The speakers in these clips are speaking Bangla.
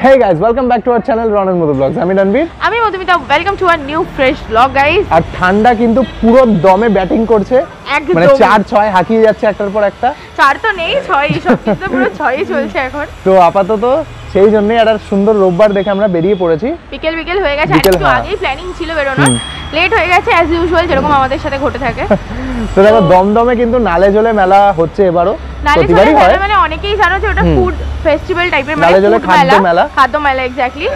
Hey guys, welcome back to our channel Ronan Mudhu Vlogs. আমি রণবীর, আমি Madhumita. Welcome to our new fresh vlog guys. আর ঠান্ডা কিন্তু পুরো দমে ব্যাটিং করছে, মানে 4-6 হাঁকিয়ে যাচ্ছে একটার পর একটা। 4 তো নেই, 6 সব কিন্তু পুরো 6ই চলছে এখন। তো আপাতত সেই জন্যই একটা সুন্দর রোববার দেখে আমরা বেরিয়ে পড়েছি। বিকেল হয়ে গেছে, একটু আগেই প্ল্যানিং ছিল বেরোনোর, লেট হয়ে গেছে অ্যাজ ইউজুয়াল, যেরকম আমাদের সাথে ঘটে থাকে। তো দেখো দমদমে কিন্তু নালে জলে মেলা হচ্ছে এবারও, প্রতিবারই হয়। মানে অনেকেই জানো যে ওটা ফুড ফেস্টিভ্যাল টাইপের, মানে খাদ্য মেলা এক্স্যাক্টলি।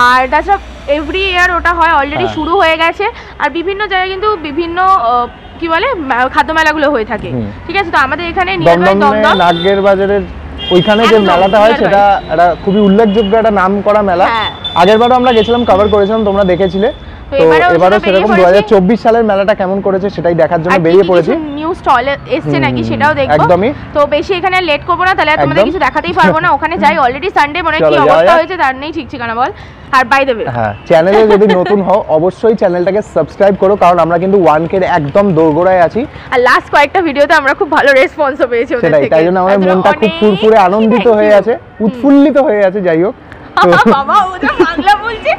আর তাছাড়া এভরি ইয়ার ওটা হয়, অলরেডি শুরু হয়ে গেছে। আর বিভিন্ন জায়গায় কিন্তু বিভিন্ন কি বলে খাদ্য মেলাগুলো হয়ে থাকে, ঠিক আছে। তো আমাদের এখানে দমদম নাগের বাজারের ওইখানে যে মেলাটা হয় সেটা একটা খুবই উল্লেখযোগ্য একটা নাম করা মেলা। আগেরবারও আমরা গেছিলাম, কভার করেছিলাম, তোমরা দেখেছিলে। তো এবারও সেরকম 2024 সালের মেলাটা কেমন করেছে সেটাই দেখার জন্য বেরিয়ে পড়েছি। নিউ স্টল এসছে নাকি সেটাও দেখব। একদমই। তো বেশি এখানে লেট করব না, তাহলে তোমাদের কিছু দেখাতেই পারবো না। ওখানে যাই, অলরেডি সানডে, মনে কি অবস্থা হয়েছে তার নেই ঠিক ঠিকানা বল। আর বাই দ্য ওয়ে, হ্যাঁ, চ্যানেলে যদি নতুন হও অবশ্যই চ্যানেলটাকে সাবস্ক্রাইব করো, কারণ আমরা কিন্তু 1K এর একদম দোরগোড়ায় আছি। আর লাস্ট কয়েকটা ভিডিওতে আমরা খুব ভালো রেসপন্সও পেয়েছি ওদের থেকে, তাই জন্য আমাদের মনটা খুব ফুরফুরে আনন্দিত হয়ে আছে, উৎফুল্লিত হয়ে আছে। যাই হোক, বাবা ওটা বাংলা বলছে,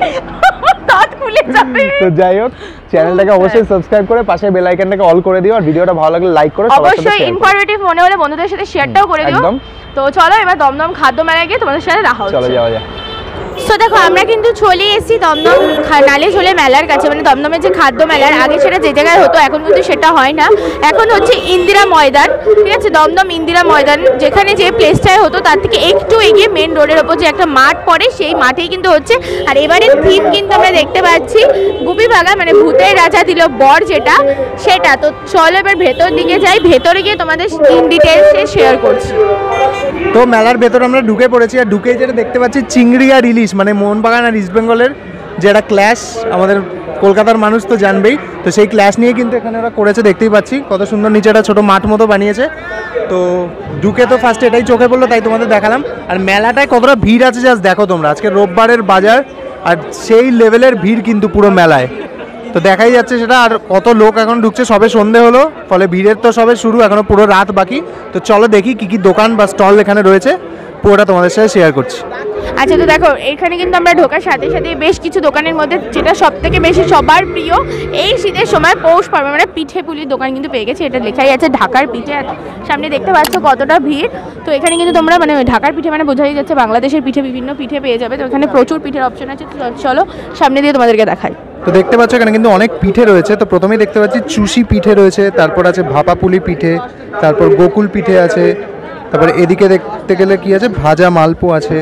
দাঁত খুলে যাবে। তো যাই হোক, চ্যানেলটাকে অবশ্যই সাবস্ক্রাইব করে পাশে বেল আইকনটাকে অল করে দিও। আর ভিডিওটা ভালো লাগলে লাইক করো, সবার সাথে শেয়ার করো। অবশ্যই ইনফরমেটিভ মনে হলে বন্ধুদের সাথে শেয়ারটাও করে দিও। তো চলো এবার দমদম খাদ্য মেলায় গিয়ে তোমাদের সাথে দেখা হচ্ছে। চলো যাওয়া যাক। সো দেখো, আমরা কিন্তু চলে এসেছি দমদম নালে ঝোলে মেলার কাছে। মানে দমদমের যে খাদ্য মেলার, আগে সেটা যে জায়গায় হতো এখন কিন্তু সেটা হয় না, এখন হচ্ছে ইন্দিরা ময়দান, ঠিক আছে। দমদম ইন্দিরা ময়দান, যেখানে যে প্লেসটায় হতো তার থেকে একটু এগিয়ে মেন রোডের ওপর যে একটা মাঠ পড়ে, সেই মাঠেই কিন্তু হচ্ছে। আর এবারের থিম কিন্তু আমরা দেখতে পাচ্ছি গুপি ভাগা, মানে ভূতের রাজা দিল বর যেটা, সেটা। তো চলো এবার ভেতর দিকে যাই, ভেতরে গিয়ে তোমাদের ইন ডিটেলসে শেয়ার করছি। তো মেলার ভেতর আমরা ঢুকে পড়েছি, আর ঢুকেই যেটা দেখতে পাচ্ছি চিংড়ি আর ইলিশ, মানে মোহনবাগান আর ইস্ট বেঙ্গলের যে একটা ক্ল্যাশ, আমাদের কলকাতার মানুষ তো জানবেই। তো সেই ক্ল্যাশ নিয়ে কিন্তু এখানে ওরা করেছে, দেখতেই পাচ্ছি কত সুন্দর নিচে একটা ছোটো মাঠ মতো বানিয়েছে। তো ঢুকে তো ফার্স্টে এটাই চোখে পড়লো, তাই তোমাদের দেখালাম। আর মেলাটায় কতটা ভিড় আছে জাস্ট দেখো তোমরা, আজকে রোববারের বাজার আর সেই লেভেলের ভিড় কিন্তু পুরো মেলায়, তো দেখাই যাচ্ছে সেটা। আর কত লোক এখন ঢুকছে, সবে সন্ধে হলো, ফলে ভিড়ের তো সবে শুরু, এখনো পুরো রাত বাকি। তো চলো দেখি কি কি দোকান বা স্টল এখানে রয়েছে, পুরোটা তোমাদের সাথে শেয়ার করছি। আচ্ছা, তো দেখো এখানে কিন্তু আমরা ঢোকার সাথে সাথে বেশ কিছু দোকানের মধ্যে যেটা সব থেকে বেশি সবার প্রিয় এই শীতের সময় পৌষ পার্বণ, মানে পিঠে পুলির দোকান কিন্তু পেয়ে গেছে। এটা লেখাই আছে ঢাকার পিঠে, সামনে দেখতে পাচ্ছ কতটা ভিড়। তো এখানে কিন্তু তোমরা মানে ঢাকার পিঠে মানে বোঝাই যাচ্ছে বাংলাদেশের পিঠে, বিভিন্ন পিঠে পেয়ে যাবে। তো এখানে প্রচুর পিঠের অপশন আছে। তো চলো সামনে দিয়ে তোমাদেরকে দেখাই। তো দেখতে পাচ্ছ এখানে কিন্তু অনেক পিঠে রয়েছে। তো প্রথমেই দেখতে পাচ্ছি চুষি পিঠে রয়েছে, তারপর আছে ভাপা পুলি পিঠে, তারপর গোকুল পিঠে আছে, তারপরে এদিকে দেখতে গেলে কি আছে, ভাজা মালপো আছে,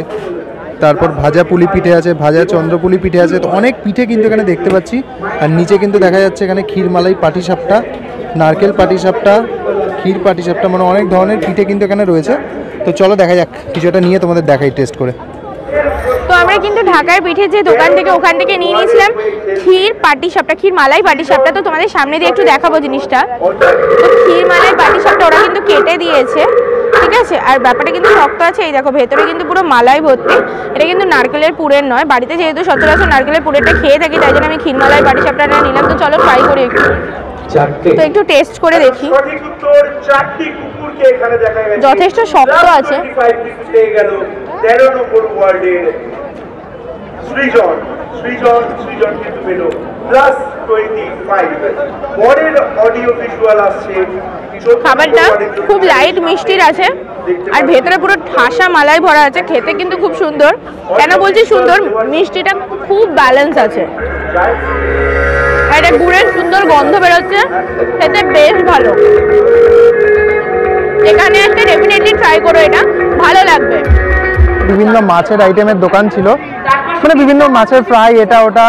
তারপর ভাজা পুলি পিঠে আছে, ভাজা চন্দ্রপুলি পিঠে আছে। তো অনেক পিঠে কিন্তু এখানে দেখতে পাচ্ছি। আর নিচে কিন্তু দেখা যাচ্ছে এখানে ক্ষীরমালাই পাটিসাপটা, নারকেল পাটিসাপটা, ক্ষীর পাটিসাপটা, মানে অনেক ধরনের পিঠে কিন্তু এখানে রয়েছে। তো চলো দেখা যাক, কিছুটা নিয়ে তোমাদের দেখাই টেস্ট করে। তো আমরা কিন্তু ঢাকার পিঠে যে দোকান থেকে, ওখান থেকে নিয়ে নিয়েছিলাম ক্ষীর পাটিসাপটা, ক্ষীর মালাই পাটিসাপটা। তো তোমাদের সামনে দিয়ে একটু দেখাবো জিনিসটা। তো ক্ষীর মালাই পাটিসাপটা ওরা কিন্তু কেটে দিয়েছে, ঠিক আছে। আর ব্যাপারটা কিন্তু শক্ত আছে, এই দেখো ভেতরে কিন্তু পুরো মালাই ভর্তি। এটা কিন্তু নারকেলের পুরের নয়, বাড়িতে যেহেতু সচরাচর নারকেলের পুরেরটা খেয়ে থাকি, তাই জন্য আমি ক্ষীর মালাই পাটিসাপটাটা নিলাম। তো চলো ট্রাই করি একটু, তো একটু টেস্ট করে দেখি। যথেষ্ট শক্ত আছে। খাবারটা খুব লাইট মিষ্টির আছে, আর ভেতরে পুরো ঠাসা মালাই ভরা আছে। খেতে কিন্তু খুব সুন্দর। কেন বলছি সুন্দর, মিষ্টিটা খুব ব্যালেন্স আছে, একটা গুড়ের সুন্দর গন্ধ বেরোচ্ছে, খেতে বেশ ভালো। এখানে একটা ডেফিনেটলি ট্রাই করো, এটা ভালো লাগবে। বিভিন্ন মাছের আইটেমের দোকান ছিল, মানে বিভিন্ন মাছের ফ্রাই, এটা ওটা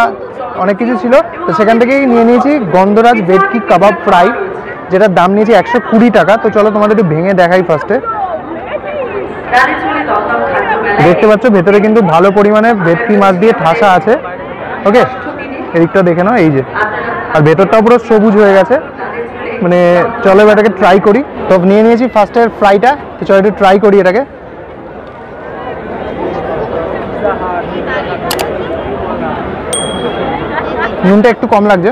অনেক কিছু ছিল। তো সেখান থেকেই নিয়ে নিয়েছি গন্ধরাজ ভেটকি কাবাব ফ্রাই, যেটার দাম নিয়েছি 120 টাকা। তো চলো তোমাদের একটু ভেঙে দেখাই ফার্স্টে। দেখতে পাচ্ছ ভেতরে কিন্তু ভালো পরিমাণে ভেটকি মাছ দিয়ে ঠাসা আছে। ওকে, এদিকটা দেখে নাও, এই যে। আর ভেতরটাও পুরো সবুজ হয়ে গেছে, মানে চলো এটাকে ট্রাই করি। তো নিয়ে নিয়েছি ফার্স্টের ফ্রাইটা, তো চলো একটু ট্রাই করি এটাকে। নুনটা একটু কম লাগছে,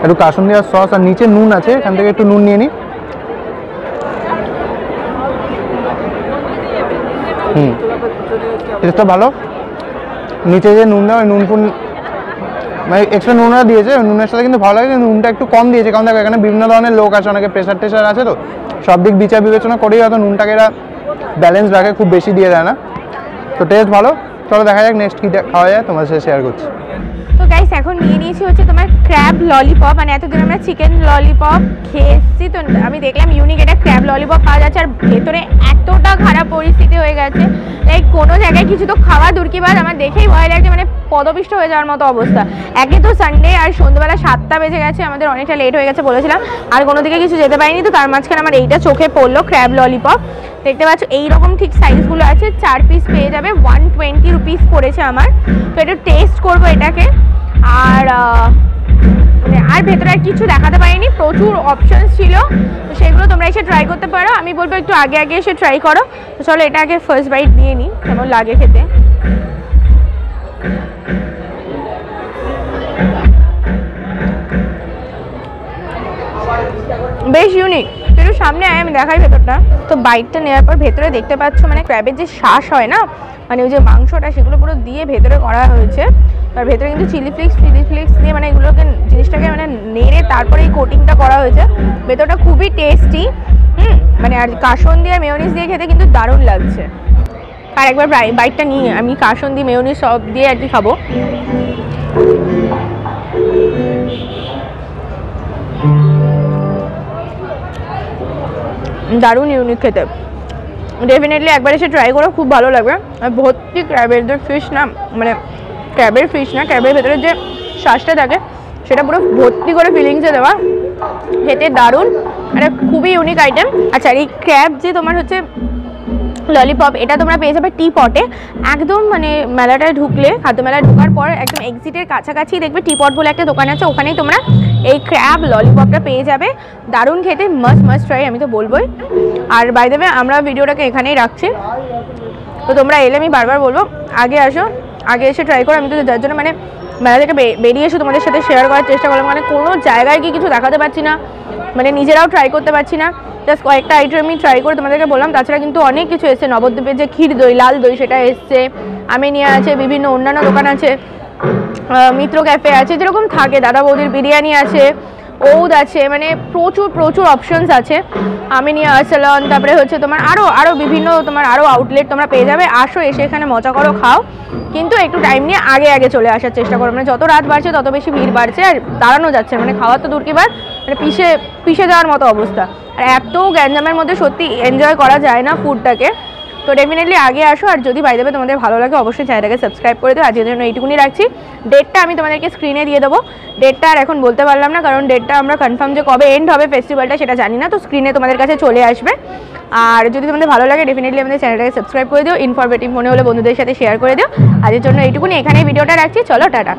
একটু কাসুন্দি আর সস, আর নিচে নুন আছে, এখান থেকে একটু নুন নিয়ে নিই। টেস্টটা ভালো। নিচে যে নুন দেওয়া নুন মানে এক্সট্রা নুনটা দিয়েছে, নুনের সাথে কিন্তু ভালো লাগে, কিন্তু নুনটা একটু কম দিয়েছে, কারণ দেখো এখানে বিভিন্ন ধরনের লোক আছে, অনেকে প্রেশার টেশার আছে, তো সব দিক বিচার বিবেচনা করেই হয়তো নুনটাকে এরা ব্যালেন্স রাখে, খুব বেশি দিয়ে দেয় না। তো টেস্ট ভালো। চলো দেখা যাক নেক্সট কী খাওয়া যায়, তোমার সাথে শেয়ার করছি। তো গাইস এখন নিয়ে নিয়েছি হচ্ছে তোমার ক্র্যাব ললিপপ। মানে এতদিন আমরা চিকেন ললিপপ খেয়ে এসেছি, তো আমি দেখলাম ইউনিক এটা ক্র্যাব ললিপপ পাওয়া যাচ্ছে। আর ভেতরে এতটা খারাপ পরিস্থিতি হয়ে গেছে, লাইক কোনো জায়গায় কিছু তো খাওয়া দূর কি বাদ, আমার দেখেই ভয় লাগছে, মানে পদপিষ্ট হয়ে যাওয়ার মতো অবস্থা। একে তো সানডে আর সন্ধ্যাবেলা 7টা বেজে গেছে, আমাদের অনেকটা লেট হয়ে গেছে বলেছিলাম, আর কোনো দিকে কিছু যেতে পারিনি। তো তার মাঝখানে আমার এইটা চোখে পড়লো, ক্র্যাব ললিপপ। দেখতে পাচ্ছ এইরকম ঠিক সাইজগুলো আছে, 4 পিস পেয়ে যাবে, 120 রুপিস পড়েছে আমার। তো একটু টেস্ট করবো এটাকে। আর মানে আর ভেতরে আর কিছু দেখাতে পারিনি, প্রচুর অপশনস ছিল, তো সেগুলো তোমরা এসে ট্রাই করতে পারো। আমি বলবো একটু আগে আগে এসে ট্রাই করো। তো চলো এটা আগে ফার্স্ট বাইট দিয়ে নিই, কেমন লাগে খেতে। বেশ ইউনিক, একটু সামনে আয় আমি দেখাই ভেতরটা। তো বাইটটা নেওয়ার পর ভেতরে দেখতে পাচ্ছ মানে ক্র্যাবের যে শ্বাস হয় না, মানে ওই যে মাংসটা, সেগুলো পুরো দিয়ে ভেতরে করা হয়েছে। আর ভেতরে কিন্তু চিলি ফ্লেক্স দিয়ে মানে এগুলোকে জিনিসটাকে মানে নেড়ে তারপরে এই কোটিংটা করা হয়েছে। ভেতরটা খুবই টেস্টি, মানে আর কাসুন্দি আর মেয়োনিজ দিয়ে খেতে কিন্তু দারুণ লাগছে। আর একবার বাইটটা নিয়ে আমি কাসুন্দি মেয়োনিজ সব দিয়ে আর কি খাবো। দারুণ ইউনিক খেতে, ডেফিনেটলি একবার এসে ট্রাই করো, খুব ভালো লাগবে। আর ভর্তি ক্র্যাবের যে ফিশ না, মানে ক্র্যাবের ফিশ না, ক্র্যাবের ভেতরে যে শ্বাসটা থাকে সেটা পুরো ভর্তি করে ফিলিংসে দেওয়া, খেতে দারুণ। এটা খুবই ইউনিক আইটেম। আচ্ছা, আর এই ক্র্যাব যে তোমার হচ্ছে ললিপপ, এটা তোমরা পেয়ে যাবে টি পটে, একদম মানে মেলাটায় ঢুকলে, খাদ্য মেলায় ঢোকার পর একদম এক্সিটের কাছাকাছি দেখবে টি পট বলে একটা দোকান আছে, ওখানেই তোমরা এই ক্র্যাব ললিপপটা পেয়ে যাবে। দারুণ খেতে, মাস্ট ট্রাই, আমি তো বলবোই। আর বাই দ্য ওয়ে আমরা ভিডিওটাকে এখানেই রাখছি, তো তোমরা এলে আমি বারবার বলবো আগে আসো, আগে এসে ট্রাই করো। আমি তো যার জন্য মানে মেলা থেকে বেরিয়ে এসে তোমাদের সাথে শেয়ার করার চেষ্টা করলাম, মানে কোনো জায়গায় কি কিছু দেখাতে পারছি না, মানে নিজেরাও ট্রাই করতে পারছি না, জাস্ট কয়েকটা আইটেম আমি ট্রাই করে তোমাদেরকে বললাম। তাছাড়া কিন্তু অনেক কিছু এসছে, নবদ্বীপের যে ক্ষীর দই, লাল দই, সেটা এসছে, আমিনিয়া আছে, বিভিন্ন অন্যান্য দোকান আছে, মিত্র ক্যাফে আছে, যেরকম থাকে, দাদা বৌদির বিরিয়ানি আছে, ঔদ আছে, মানে প্রচুর অপশনস আছে। আমিনিয়া, আরসালন, তারপরে হচ্ছে তোমার আরও বিভিন্ন তোমার আরও আউটলেট তোমরা পেয়ে যাবে। আসো, এসে এখানে মজা করো, খাও, কিন্তু একটু টাইম নিয়ে আগে চলে আসার চেষ্টা করো, মানে যত রাত বাড়ছে তত বেশি ভিড় বাড়ছে, আর দাঁড়ানো যাচ্ছে, মানে খাওয়ার তো দূর কি বার, মানে পিষে যাওয়ার মতো অবস্থা। আর এত গ্যাঞ্জামের মধ্যে সত্যি এনজয় করা যায় না ফুডটাকে। তো ডেফিনেটলি আগে আসো, আর যদি বাই দেবে তোমাদের ভালো লাগে অবশ্যই চ্যানেলটাকে সাবস্ক্রাইব করে দিও। আজকের জন্য এইটুকুনি রাখছি। ডেটটা আমি তোমাদেরকে স্ক্রিনে দিয়ে দেবো, ডেটটা আর এখন বলতে পারলাম না, কারণ ডেটটা আমরা কনফার্ম যে কবে এন্ড হবে ফেস্টিভ্যালটা সেটা জানি না, তো স্ক্রিনে তোমাদের কাছে চলে আসবে। আর যদি তোমাদের ভালো লাগে ডেফিনেটলি আমাদের চ্যানেলটাকে সাবস্ক্রাইব করে দিও, ইনফরমেটিভ মনে হলে বন্ধুদের সাথে শেয়ার করে দিও। আজকের জন্য এইটুকুনি, এখানেই ভিডিওটা রাখছি, চলো টাটা।